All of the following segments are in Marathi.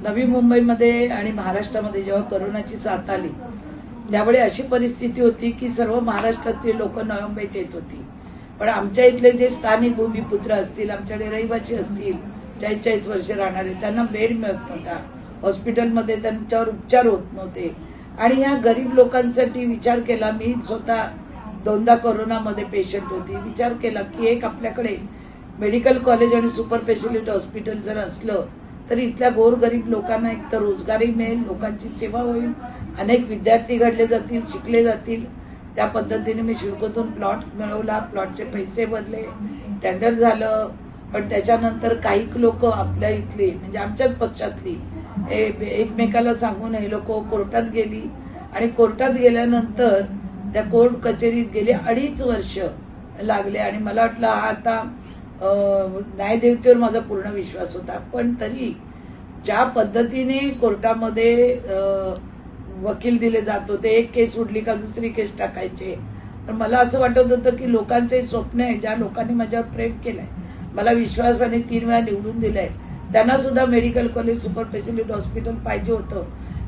नवी मुंबईमध्ये आणि महाराष्ट्रामध्ये जेव्हा कोरोनाची साथ आली त्यावेळी अशी परिस्थिती होती की सर्व महाराष्ट्रातली लोक नवी मुंबईत येत होती, पण आमच्या इथले जे स्थानिक भूमिपुत्र असतील, आमच्याकडे रहिवासी असतील 40-40 वर्ष राहणारे, त्यांना बेड मिळत नव्हता, हॉस्पिटलमध्ये त्यांच्यावर उपचार होत नव्हते. आणि ह्या गरीब लोकांसाठी विचार केला. मी स्वतः 2दा कोरोनामध्ये पेशंट होती. विचार केला की एक आपल्याकडे मेडिकल कॉलेज आणि सुपर स्पेशालिटी हॉस्पिटल जर असलं तर इथल्या गोरगरीब लोकांना एक तर रोजगारी मिळेल, लोकांची सेवा होईल, अनेक विद्यार्थी घडले जातील, शिकले जातील. त्या पद्धतीने मी शिडकोतून प्लॉट मिळवला, प्लॉटचे पैसे भरले, टेंडर झालं. पण त्याच्यानंतर काही लोक आपल्या इथली म्हणजे आमच्याच पक्षातली एकमेकाला सांगून हे लोक कोर्टात गेली आणि कोर्टात गेल्यानंतर त्या कोर्ट कचेरीत गेले 2.5 वर्ष लागले. आणि मला वाटलं हा आता न्यायदेवतेवर माझा पूर्ण विश्वास होता, पण तरी ज्या पद्धतीने कोर्टामध्ये वकील दिले जात होते, एक केस उडली का दुसरी केस टाकायचे, तर मला असं वाटत होतं की लोकांचे स्वप्न आहे, ज्या लोकांनी माझ्यावर प्रेम केलंय, मला विश्वासाने 3 वेळा निवडून दिलंय, त्यांना सुद्धा medical college super speciality hospital पाहिजे होतं.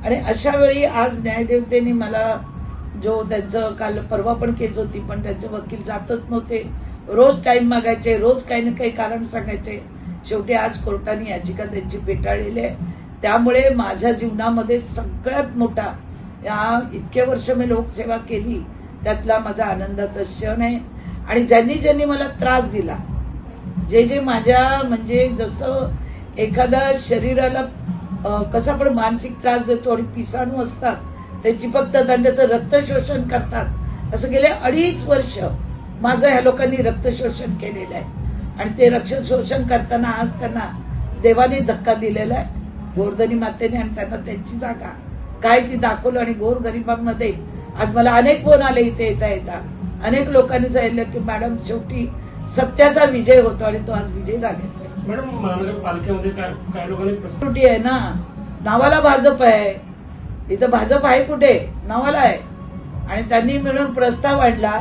आणि अशा वेळी आज न्यायदेवतेने मला जो त्यांचं काल परवा पण केस होती, पण त्यांचे वकील जातच नव्हते, रोज टाइम मागायचे, रोज काही ना काही कारण सांगायचे. शेवटी आज कोर्टाने याचिका त्यांची फेटाळलेली आहे. त्यामुळे माझ्या जीवनामध्ये सगळ्यात मोठा या इतके वर्ष मी लोकसेवा केली त्यातला माझा आनंदाचा क्षण आहे. आणि ज्यांनी ज्यांनी मला त्रास दिला, जे माझ्या म्हणजे जसं एखाद्या शरीराला कसा पण मानसिक त्रास देतो आणि पिसाणू असतात ते चिपकतात आणि त्याचं रक्त शोषण करतात, असं गेले 2.5 वर्ष माझं ह्या लोकांनी रक्त शोषण केलेलं आहे. आणि ते रक्त शोषण करताना आज त्यांना देवाने धक्का दिलेला आहे, गोरधनी मातेने, आणि त्यांना त्यांची जागा काय ती दाखवलं. आणि गोरगरिबांमध्ये आज मला अनेक फोन आले इथे येता अनेक लोकांनी सांगितलं की मॅडम शेवटी सत्याचा विजय होतो आणि तो आज विजय झालेला आहे. मॅडम महानगरपालिकेमध्ये काय लोकांनी त्रुटी आहे ना, नावाला भाजप आहे, इथं भाजप आहे कुठे, नावाला आहे. आणि त्यांनी मिळून प्रस्ताव आणला,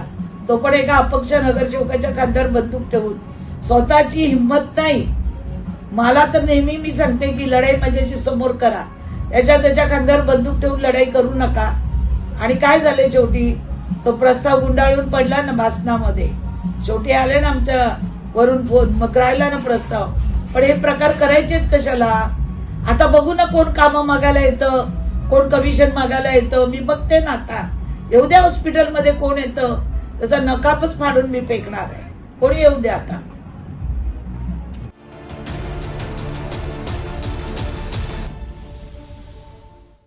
तो पण एका अपक्ष नगरसेवकाच्या खांद्यावर बंदूक ठेवून. स्वतःची हिंमत नाही. मला तर नेहमी मी सांगते की लढाई माझ्याशी समोर करा, त्याच्या खांद्यावर बंदूक ठेवून लढाई करू नका. आणि काय झाले शेवटी तो प्रस्ताव गुंडाळून पडला ना भाषणामध्ये, शेवटी आले ना आमच्या वरून फोन, मग राहिला ना प्रस्ताव. पण हे प्रकार करायचेच कशाला? आता बघू ना कोण कामं मागायला येतं, कोण कमिशन मागायला येतं, मी बघते ना. आता येऊ द्या हॉस्पिटलमध्ये कोण येतं त्याचा नकाबच फाडून मी फेकणार आहे, कोणी येऊ द्या आता.